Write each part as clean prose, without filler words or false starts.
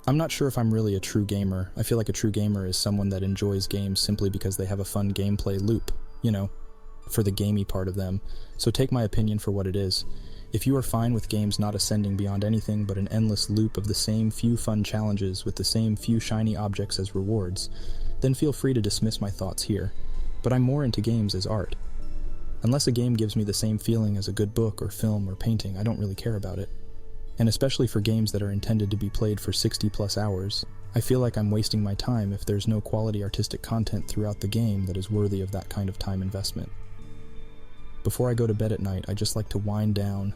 I'm not sure if I'm really a true gamer. I feel like a true gamer is someone that enjoys games simply because they have a fun gameplay loop, for the gamey part of them. So take my opinion for what it is. If you are fine with games not ascending beyond anything but an endless loop of the same few fun challenges with the same few shiny objects as rewards, then feel free to dismiss my thoughts here. But I'm more into games as art. Unless a game gives me the same feeling as a good book or film or painting, I don't really care about it. And especially for games that are intended to be played for 60+ hours, I feel like I'm wasting my time if there's no quality artistic content throughout the game that is worthy of that kind of time investment. Before I go to bed at night, I just like to wind down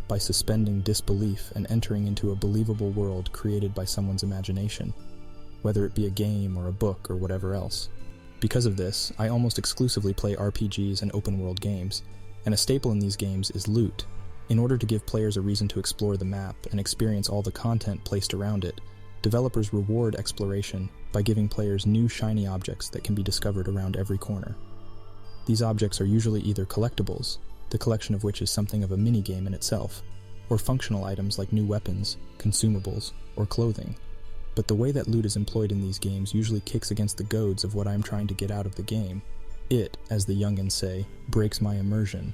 by suspending disbelief and entering into a believable world created by someone's imagination, whether it be a game or a book or whatever else. Because of this, I almost exclusively play RPGs and open-world games, and a staple in these games is loot. In order to give players a reason to explore the map and experience all the content placed around it, developers reward exploration by giving players new shiny objects that can be discovered around every corner. These objects are usually either collectibles, the collection of which is something of a mini-game in itself, or functional items like new weapons, consumables, or clothing. But the way that loot is employed in these games usually kicks against the goads of what I'm trying to get out of the game. It, as the youngins say, breaks my immersion.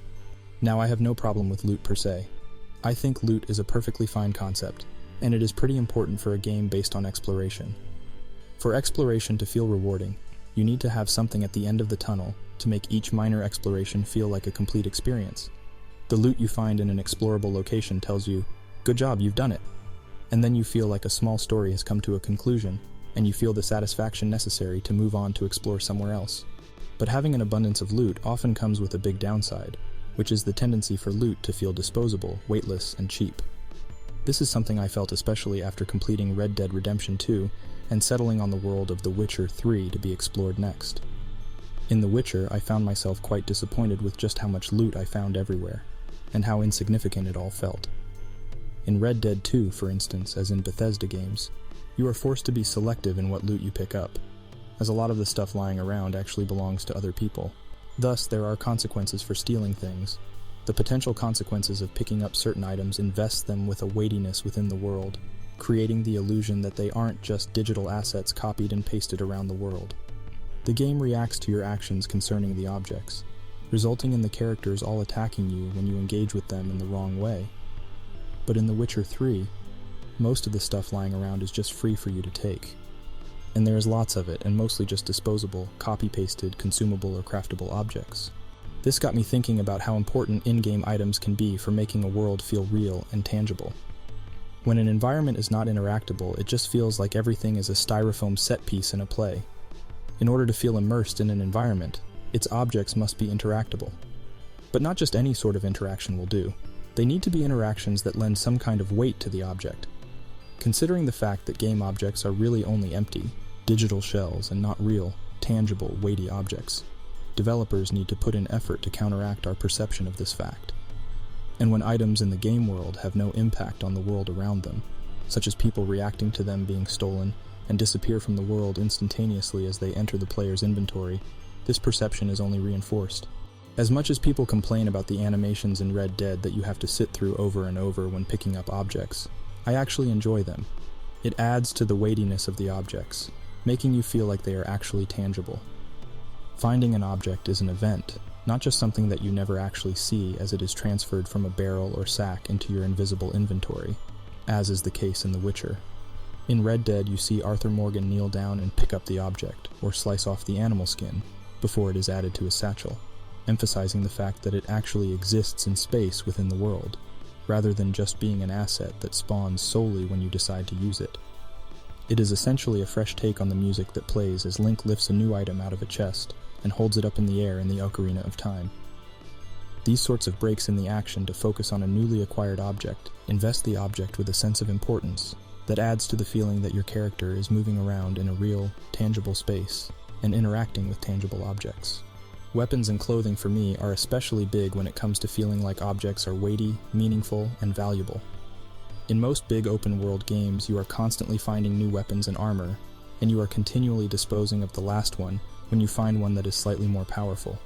Now, I have no problem with loot per se. I think loot is a perfectly fine concept, and it is pretty important for a game based on exploration. For exploration to feel rewarding, you need to have something at the end of the tunnel to make each minor exploration feel like a complete experience. The loot you find in an explorable location tells you, "Good job, you've done it." And then you feel like a small story has come to a conclusion, and you feel the satisfaction necessary to move on to explore somewhere else. But having an abundance of loot often comes with a big downside, which is the tendency for loot to feel disposable, weightless, and cheap. This is something I felt especially after completing Red Dead Redemption 2 and settling on the world of The Witcher 3 to be explored next. In The Witcher, I found myself quite disappointed with just how much loot I found everywhere, and how insignificant it all felt. In Red Dead 2, for instance, as in Bethesda games, you are forced to be selective in what loot you pick up, as a lot of the stuff lying around actually belongs to other people. Thus, there are consequences for stealing things. The potential consequences of picking up certain items invest them with a weightiness within the world, creating the illusion that they aren't just digital assets copied and pasted around the world. The game reacts to your actions concerning the objects, resulting in the characters all attacking you when you engage with them in the wrong way. But in The Witcher 3, most of the stuff lying around is just free for you to take. And there is lots of it, and mostly just disposable, copy-pasted, consumable, or craftable objects. This got me thinking about how important in-game items can be for making a world feel real and tangible. When an environment is not interactable, it just feels like everything is a styrofoam set piece in a play. In order to feel immersed in an environment, its objects must be interactable. But not just any sort of interaction will do. They need to be interactions that lend some kind of weight to the object. Considering the fact that game objects are really only empty, digital shells and not real, tangible, weighty objects, developers need to put in effort to counteract our perception of this fact. And when items in the game world have no impact on the world around them, such as people reacting to them being stolen and disappear from the world instantaneously as they enter the player's inventory, this perception is only reinforced. As much as people complain about the animations in Red Dead that you have to sit through over and over when picking up objects, I actually enjoy them. It adds to the weightiness of the objects, making you feel like they are actually tangible. Finding an object is an event, not just something that you never actually see as it is transferred from a barrel or sack into your invisible inventory, as is the case in The Witcher. In Red Dead, you see Arthur Morgan kneel down and pick up the object, or slice off the animal skin, before it is added to his satchel, emphasizing the fact that it actually exists in space within the world, rather than just being an asset that spawns solely when you decide to use it. It is essentially a fresh take on the music that plays as Link lifts a new item out of a chest and holds it up in the air in the Ocarina of Time. These sorts of breaks in the action to focus on a newly acquired object invest the object with a sense of importance that adds to the feeling that your character is moving around in a real, tangible space and interacting with tangible objects. Weapons and clothing for me are especially big when it comes to feeling like objects are weighty, meaningful, and valuable. In most big open-world games, you are constantly finding new weapons and armor, and you are continually disposing of the last one when you find one that is slightly more powerful.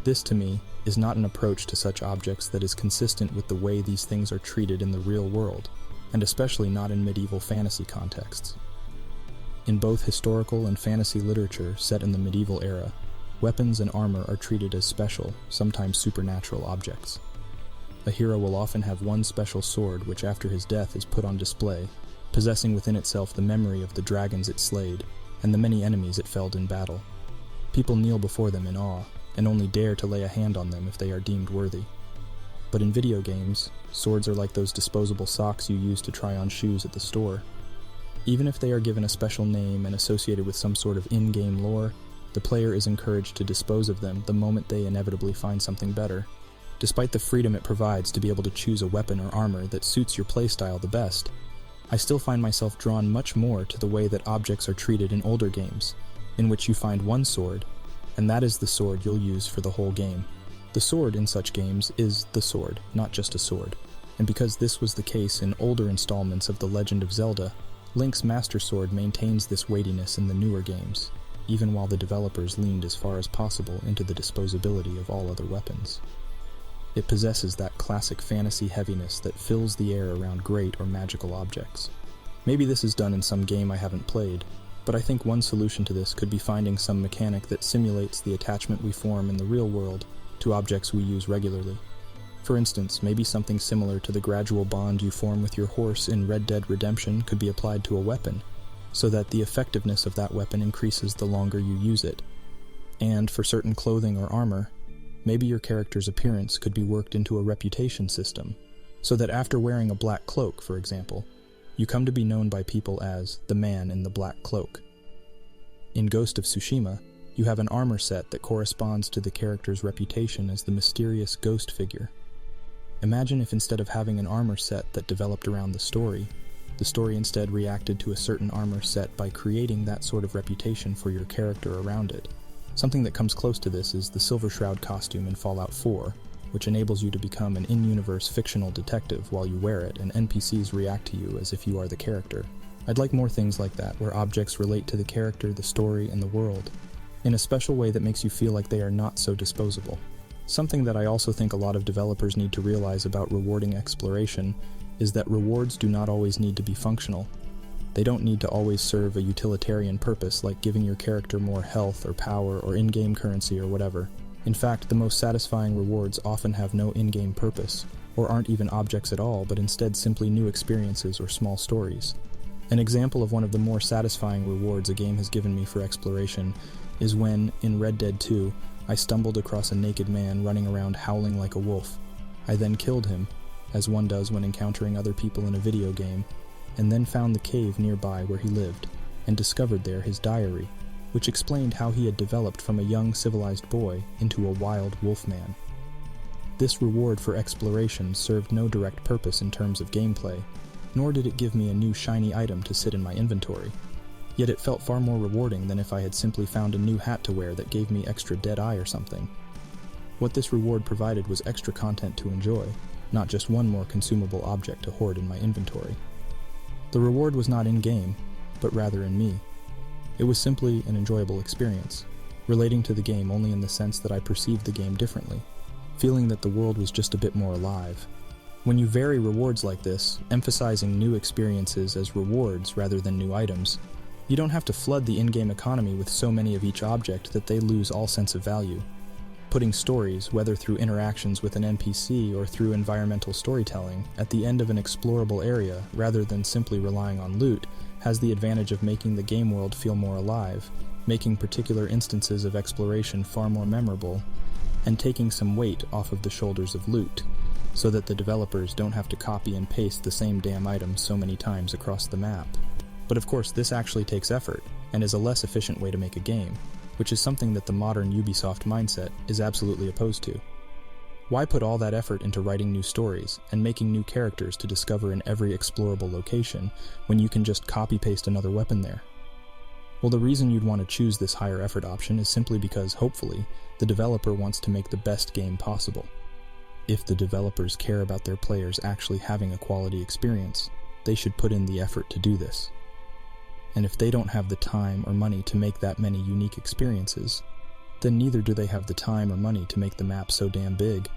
This, to me, is not an approach to such objects that is consistent with the way these things are treated in the real world. and especially not in medieval fantasy contexts. In both historical and fantasy literature set in the medieval era, weapons and armor are treated as special, sometimes supernatural objects. A hero will often have one special sword which after his death is put on display, possessing within itself the memory of the dragons it slayed and the many enemies it felled in battle. People kneel before them in awe, and only dare to lay a hand on them if they are deemed worthy. But in video games, swords are like those disposable socks you use to try on shoes at the store. Even if they are given a special name and associated with some sort of in-game lore, the player is encouraged to dispose of them the moment they inevitably find something better. Despite the freedom it provides to be able to choose a weapon or armor that suits your playstyle the best, I still find myself drawn much more to the way that objects are treated in older games, in which you find one sword, and that is the sword you'll use for the whole game. The sword in such games is the sword, not just a sword. And because this was the case in older installments of The Legend of Zelda, Link's Master Sword maintains this weightiness in the newer games, even while the developers leaned as far as possible into the disposability of all other weapons. It possesses that classic fantasy heaviness that fills the air around great or magical objects. Maybe this is done in some game I haven't played, but I think one solution to this could be finding some mechanic that simulates the attachment we form in the real world to objects we use regularly. For instance, maybe something similar to the gradual bond you form with your horse in Red Dead Redemption could be applied to a weapon, so that the effectiveness of that weapon increases the longer you use it. And for certain clothing or armor, maybe your character's appearance could be worked into a reputation system, so that after wearing a black cloak, for example, you come to be known by people as the man in the black cloak. In Ghost of Tsushima, you have an armor set that corresponds to the character's reputation as the mysterious ghost figure. Imagine if instead of having an armor set that developed around the story instead reacted to a certain armor set by creating that sort of reputation for your character around it. Something that comes close to this is the Silver Shroud costume in Fallout 4, which enables you to become an in-universe fictional detective while you wear it, and NPCs react to you as if you are the character. I'd like more things like that, where objects relate to the character, the story, and the world, in a special way that makes you feel like they are not so disposable. Something that I also think a lot of developers need to realize about rewarding exploration is that rewards do not always need to be functional. They don't need to always serve a utilitarian purpose like giving your character more health or power or in-game currency or whatever. In fact, the most satisfying rewards often have no in-game purpose, or aren't even objects at all, but instead simply new experiences or small stories. An example of one of the more satisfying rewards a game has given me for exploration is when, in Red Dead 2, I stumbled across a naked man running around howling like a wolf. I then killed him, as one does when encountering other people in a video game, and then found the cave nearby where he lived, and discovered there his diary, which explained how he had developed from a young civilized boy into a wild wolfman. This reward for exploration served no direct purpose in terms of gameplay, nor did it give me a new shiny item to sit in my inventory. Yet it felt far more rewarding than if I had simply found a new hat to wear that gave me extra dead eye or something. What this reward provided was extra content to enjoy, not just one more consumable object to hoard in my inventory. The reward was not in-game, but rather in me. It was simply an enjoyable experience, relating to the game only in the sense that I perceived the game differently, feeling that the world was just a bit more alive. When you vary rewards like this, emphasizing new experiences as rewards rather than new items, you don't have to flood the in-game economy with so many of each object that they lose all sense of value. Putting stories, whether through interactions with an NPC or through environmental storytelling, at the end of an explorable area rather than simply relying on loot, has the advantage of making the game world feel more alive, making particular instances of exploration far more memorable, and taking some weight off of the shoulders of loot, so that the developers don't have to copy and paste the same damn items so many times across the map. But of course, this actually takes effort, and is a less efficient way to make a game, which is something that the modern Ubisoft mindset is absolutely opposed to. Why put all that effort into writing new stories, and making new characters to discover in every explorable location, when you can just copy-paste another weapon there? Well, the reason you'd want to choose this higher effort option is simply because, hopefully, the developer wants to make the best game possible. If the developers care about their players actually having a quality experience, they should put in the effort to do this. And if they don't have the time or money to make that many unique experiences, then neither do they have the time or money to make the map so damn big.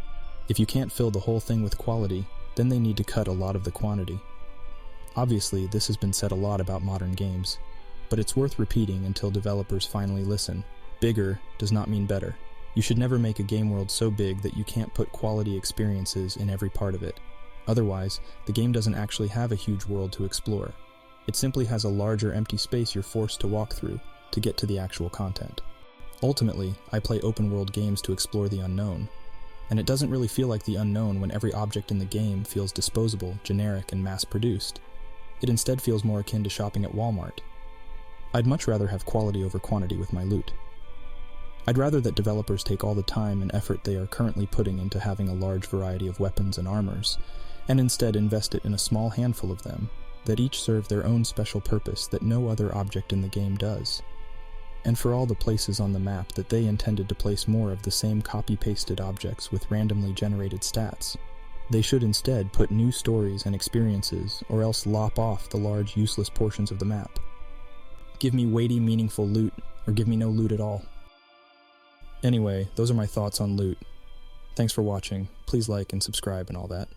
If you can't fill the whole thing with quality, then they need to cut a lot of the quantity. Obviously, this has been said a lot about modern games, but it's worth repeating until developers finally listen. Bigger does not mean better. You should never make a game world so big that you can't put quality experiences in every part of it. Otherwise, the game doesn't actually have a huge world to explore. It simply has a larger empty space you're forced to walk through to get to the actual content. Ultimately, I play open-world games to explore the unknown, and it doesn't really feel like the unknown when every object in the game feels disposable, generic, and mass-produced. It instead feels more akin to shopping at Walmart. I'd much rather have quality over quantity with my loot. I'd rather that developers take all the time and effort they are currently putting into having a large variety of weapons and armors, and instead invest it in a small handful of them, that each serve their own special purpose that no other object in the game does. And for all the places on the map that they intended to place more of the same copy-pasted objects with randomly generated stats, they should instead put new stories and experiences, or else lop off the large useless portions of the map. Give me weighty, meaningful loot, or give me no loot at all. Anyway, those are my thoughts on loot. Thanks for watching. Please like and subscribe and all that.